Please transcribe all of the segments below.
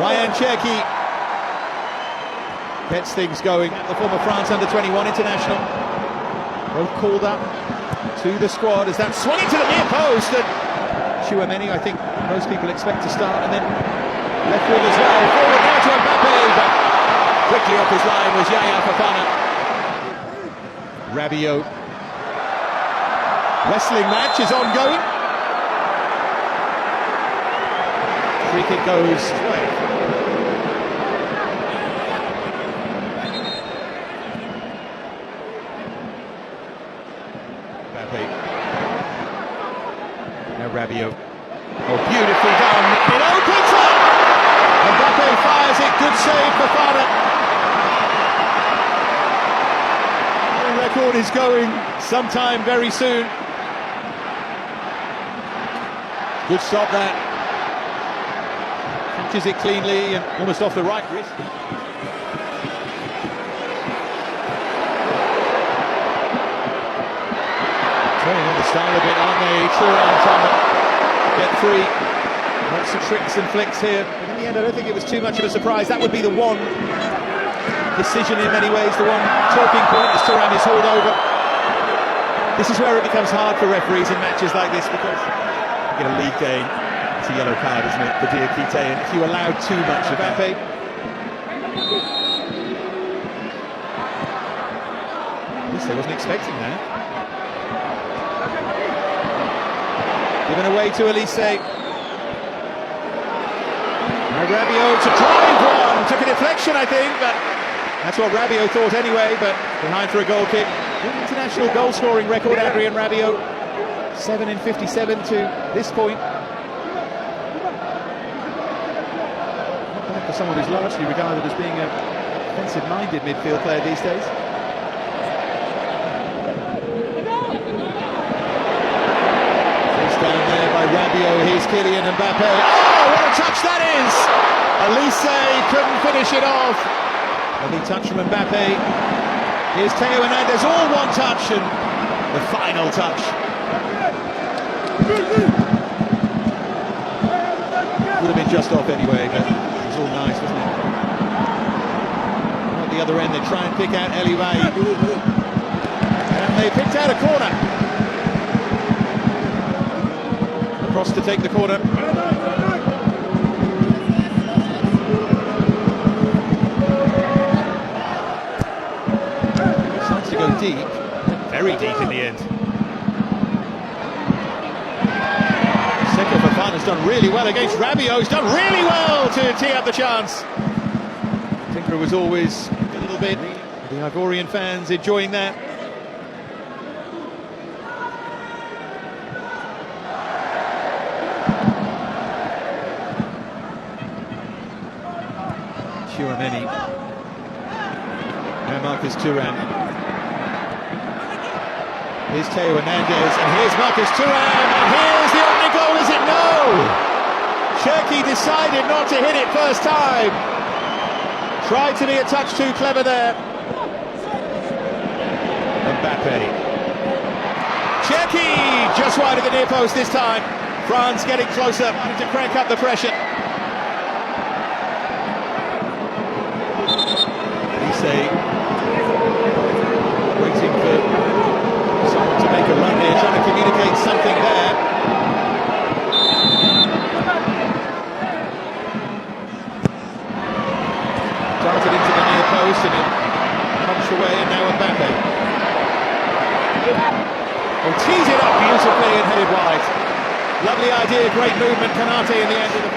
Ryan Cherki gets things going. The former France under-21 international. Both called up to the squad as that swung into the near post. And Chouameni, I think most people expect to start, and then left wing as well. Forward now to Mbappé, but quickly off his line was Yaya Fofana. Rabiot. Wrestling match is ongoing. Free kick goes away. Mbappé. Now Rabiot. Oh, beautifully done. It opens up. Mbappé fires it. Good save for Fofana. The record is going sometime very soon. Good stop that. Catches it cleanly and almost off the right wrist. Turning on the style a bit, aren't they? Thuram trying to get free. Lots of tricks and flicks here. But in the end, I don't think it was too much of a surprise. That would be the one decision in many ways, the one talking point as Thuram is hauled over. This is where it becomes hard for referees in matches like this, because in a league game, it's a yellow card, isn't it, for Diakite, and if you allow too much of Mbappé. At least I wasn't expecting that. Given away to Elise. Now Rabiot to drive one, took a deflection I think, but that's what Rabiot thought anyway, but behind for a goal kick. Good international goal scoring record, Adrien Rabiot. 7 in 57 to this point. Not bad for someone who's largely regarded as being a defensive-minded midfield player these days. It's down there by Rabiot. Here's Kylian Mbappé. Oh, what a touch that is! Elise couldn't finish it off. Lovely touch from Mbappé. Here's Theo Hernandez, all one touch, and the final touch. Would have been just off anyway, but it was all nice, wasn't it? At the other end, they try and pick out Eliwai. And they picked out a corner. Across to take the corner. Decides to go deep. Very deep in the end. Fofana's done really well against Rabiot. He's done really well to tee up the chance. Tinker was always a little bit. The Ivorian fans enjoying that. Chouameni. Now Marcus Thuram. Here's Theo Hernandez, and here's Marcus Thuram, and here's the opening goal, is it? No! Cherki decided not to hit it first time. Tried to be a touch too clever there. Mbappé. Cherki just wide of the near post this time. France getting closer to crank up the pressure. Elise waiting for someone to make a run here, trying to communicate something there. Darted into the near post and it punched away, and now Mbappé. Oh, tees it up beautifully and headed wide. Lovely idea, great movement, Kanate in the end of the...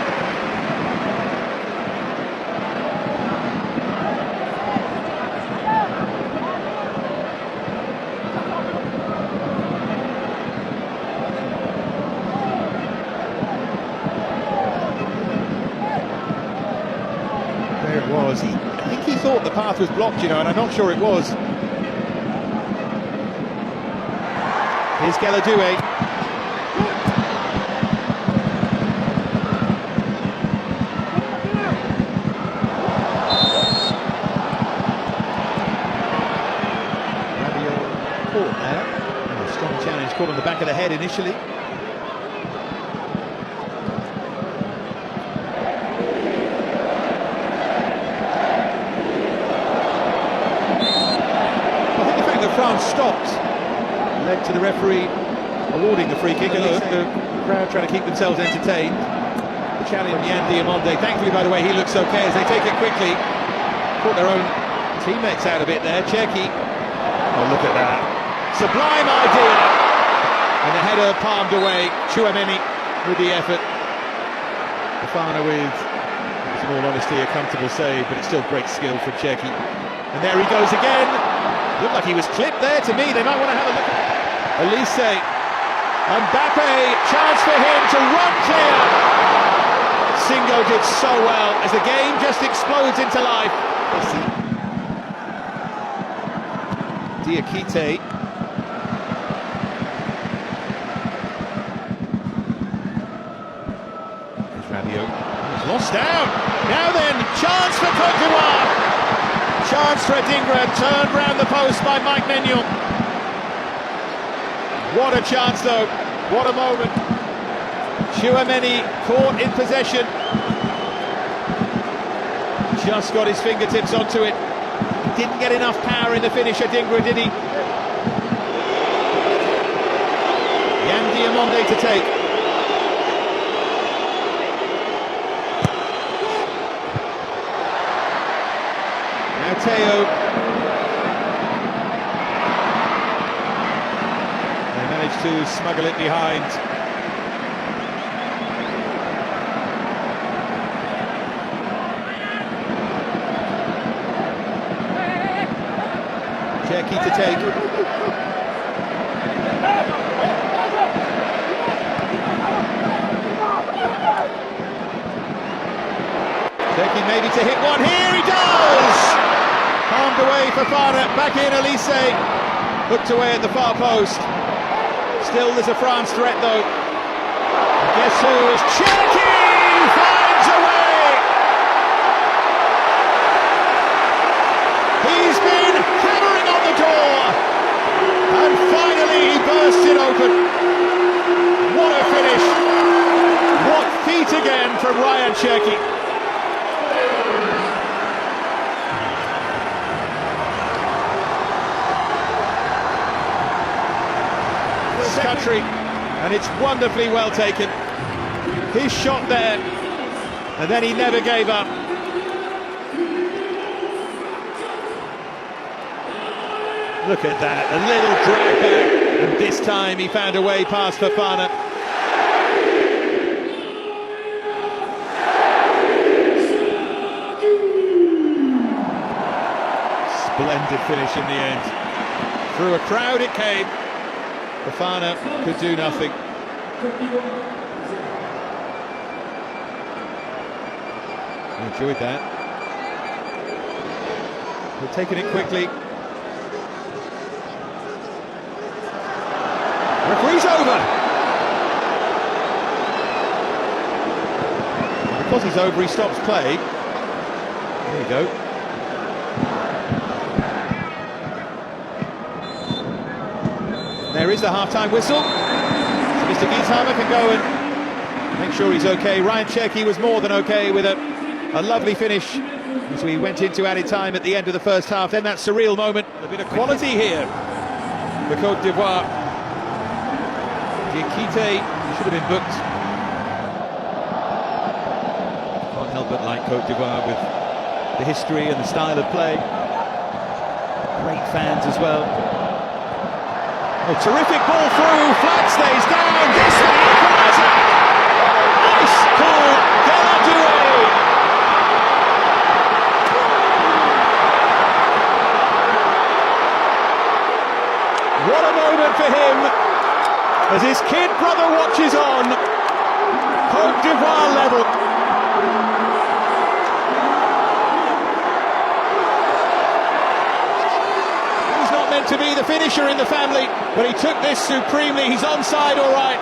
It was. I think he thought the path was blocked, you know, and I'm not sure it was. Here's Geladue. Rabiot caught there. And a strong challenge caught on the back of the head initially. led to the referee awarding the free kick. And look, the crowd trying to keep themselves entertained. The challenge, Mbappé. Thankfully, by the way, he looks okay as they take it quickly. Caught their own teammates out a bit there. Cherki. Oh, look at that. Sublime idea. And the header palmed away. Tchouaméni with the effort. Fofana with, in all honesty, a comfortable save, but it's still great skill from Cherki. And there he goes again. Looked like he was clipped there to me. They might want to have a look at Elise. Mbappé, chance for him to run clear. Singo did so well as the game just explodes into life. Diakite. Rabiot. He's lost out. Now then, chance for Côte d'Ivoire. Chance for Adingra, turned round the post by Mike Maignan. What a chance though, what a moment. Tchouaméni caught in possession. Just got his fingertips onto it. He didn't get enough power in the finish, Adingra, did he? Diamonde to take. Now Teo. They managed to smuggle it behind. Cherki to take. Cherki maybe to hit one here, he does! Palmed away for Fofana, back in Elise, hooked away at the far post. Still there's a France threat though. Guess who is Cherki finds a way! He's been hammering on the door, and finally he bursts it open. What a finish! What feet again from Ryan Cherki. Country, and it's wonderfully well taken. His shot there, and then he never gave up. Look at that, a little drag back, and this time he found a way past Fofana. Splendid finish in the end. Through a crowd it came. Fofana could do nothing. I enjoyed that. They're taking it quickly. Referee's over. And because he's over, he stops play. There you go. There is the half-time whistle, so Mr. Gieshammer can go and make sure he's okay. Ryan Cherki was more than okay with a lovely finish as we went into added time at the end of the first half. Then that surreal moment, a bit of quality here for Côte d'Ivoire. Diakite should have been booked. Can't help but like Côte d'Ivoire with the history and the style of play. Great fans as well. Oh, terrific ball through, flag stays down, this one equaliser! Ice cool, Galadoué! What a moment for him, as his kid brother watches on. Côte d'Ivoire level. Meant to be the finisher in the family, but he took this supremely. He's onside, all right.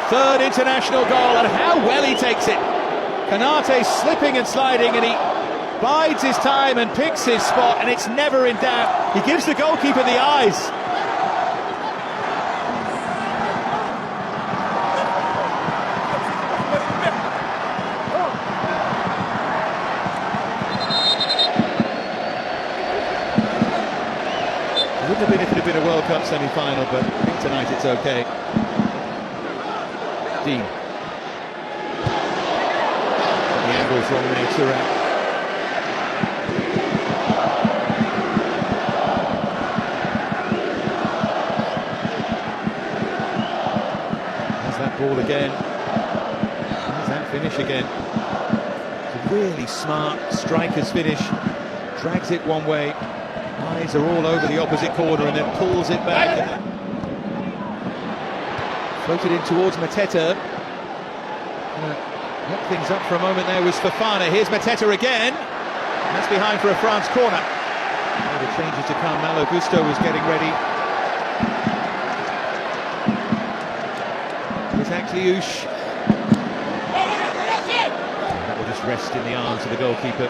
Third international goal, and how well he takes it. Kanate slipping and sliding, and he bides his time and picks his spot, and it's never in doubt. He gives the goalkeeper the eyes. Wouldn't have runner-up semi-final, but I think tonight it's okay. Dean. The angle's wrong there, Thuram. There's that ball again. There's that finish again. It's a really smart striker's finish. Drags it one way. Eyes are all over the opposite corner and then pulls it back. Floated in towards Mateta. Lock things up for a moment there was Fofana. Here's Mateta again. And that's behind for a France corner. Oh, the changes to come. Malo Gusto was getting ready. Here's Akliouche. That will just rest in the arms of the goalkeeper.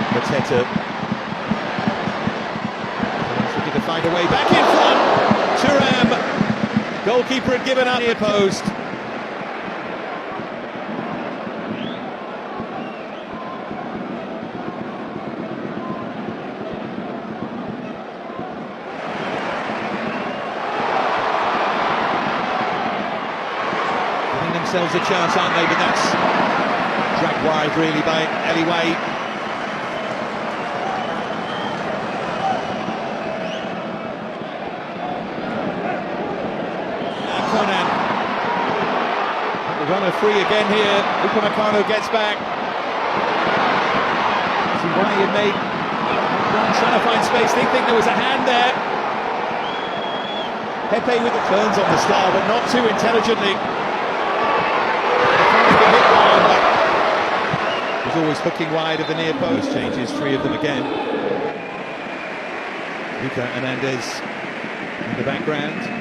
Mateta looking to find a way back in front. Thuram, goalkeeper had given up near post. Giving themselves a chance, aren't they? But that's dragged wide really by Eliway. Runner free again here. Upamecano gets back. See why he made trying to find space. They think there was a hand there. Pepe with the turns on the star, but not too intelligently. He's always hooking wide of the near post. Changes three of them again. Luka Hernandez in the background.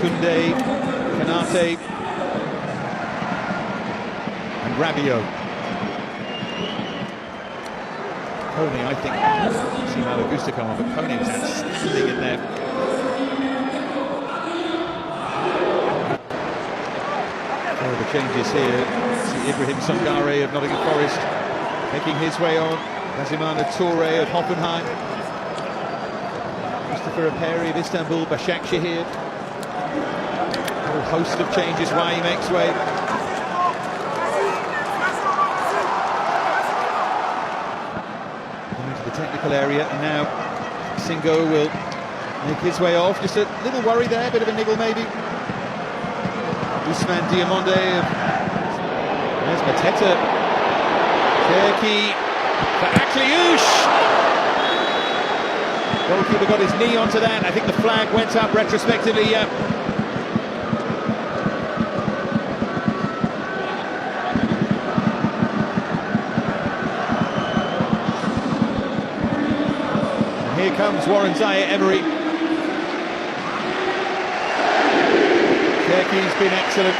Koundé, Kanate and Rabiot. Kone, I think, see Malo Gusto come on, but Kone was outstanding in there. So the changes here. See Ibrahim Sangare of Nottingham Forest making his way on. Nazimana Touré of Hoffenheim. Mustafa Aperi of Istanbul, Başakşehir. A host of changes why he makes way. Into the technical area, and now Singo will make his way off. Just a little worry there, a bit of a niggle maybe. Ousmane Diamonde. There's Mateta. Turkey for Akliouche. Goalkeeper got his knee onto that. I think the flag went up retrospectively. Here comes Warren Zaire-Emery. Turkey's been excellent.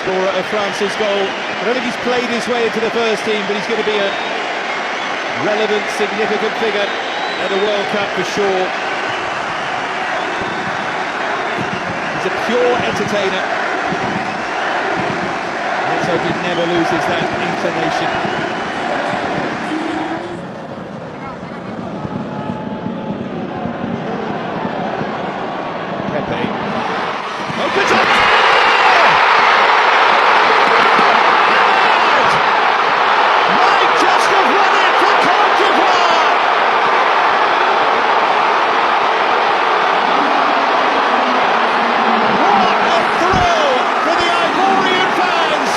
Scorer of France's goal. I don't think he's played his way into the first team, but he's going to be a relevant, significant figure at the World Cup for sure. He's a pure entertainer. Let's hope he never loses that inclination. Pepe opens up. Might just have won it for Cote d'Ivoire. What a thrill for the Ivorian fans.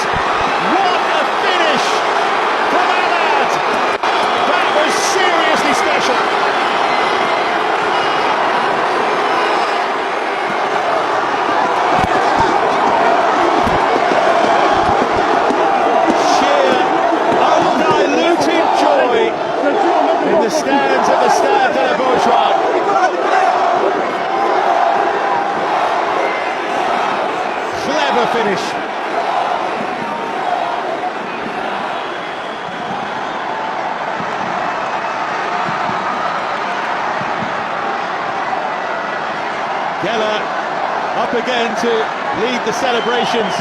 What a finish from Alad. That was seriously special. The stands at the Stade de la Beaujoire. Clever finish. Geller up again to lead the celebrations.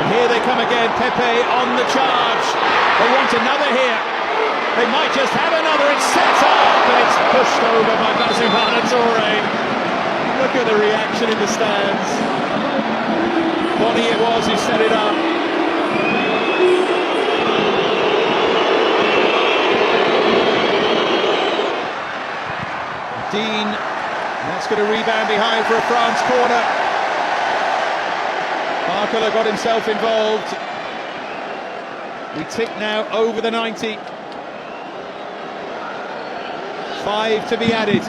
And here they come again, Pepe on the charge. They want another here. They might just have another. It's set up, and it's pushed over by Bazumana Toure. Look at the reaction in the stands. Bonnie it was who set it up. Dean, that's going to rebound behind for a France corner. Barcola got himself involved. We tick now over the 90. 5 to be added.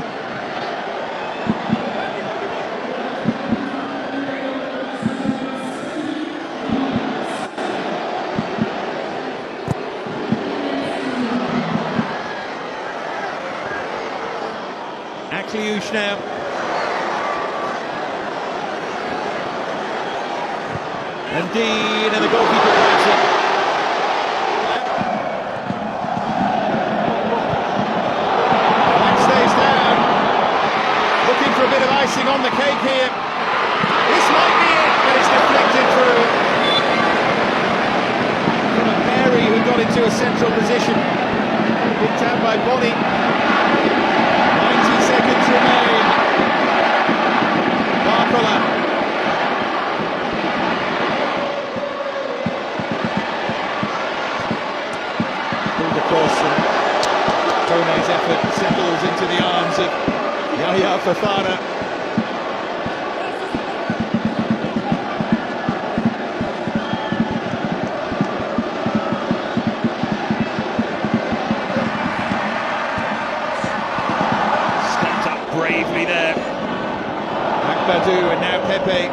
Akliouche now. And Dean, and the goalkeeper grabs it. Black stays down. Looking for a bit of icing on the cake here. This might be it, but it's deflected through. From a Perry who got into a central position. Picked out by Bonnie. 90 seconds remain. Barcola. Across, and Kone's effort settles into the arms of Yaya Fofana. Stepped up bravely there. Akbadou and now Pepe.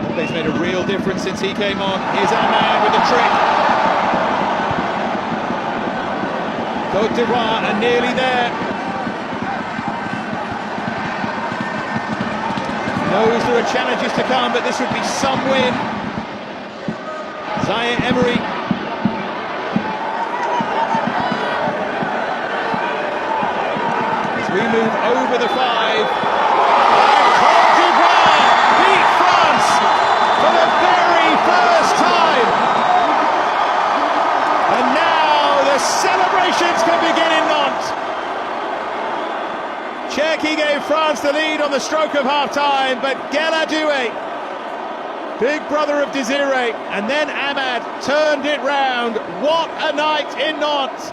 Pepe's made a real difference since he came on. Here's our man with the trick. Côte d'Ivoire are nearly there. Knows there are challenges to come, but this would be some win. Zaire Emery. As we move over the 5. And Côte d'Ivoire beat France for the very first time. And now the celebrations can begin in Nantes. Cherki gave France the lead on the stroke of half-time, but Gueladoué, big brother of Desiré, and then Amad turned it round. What a night in Nantes!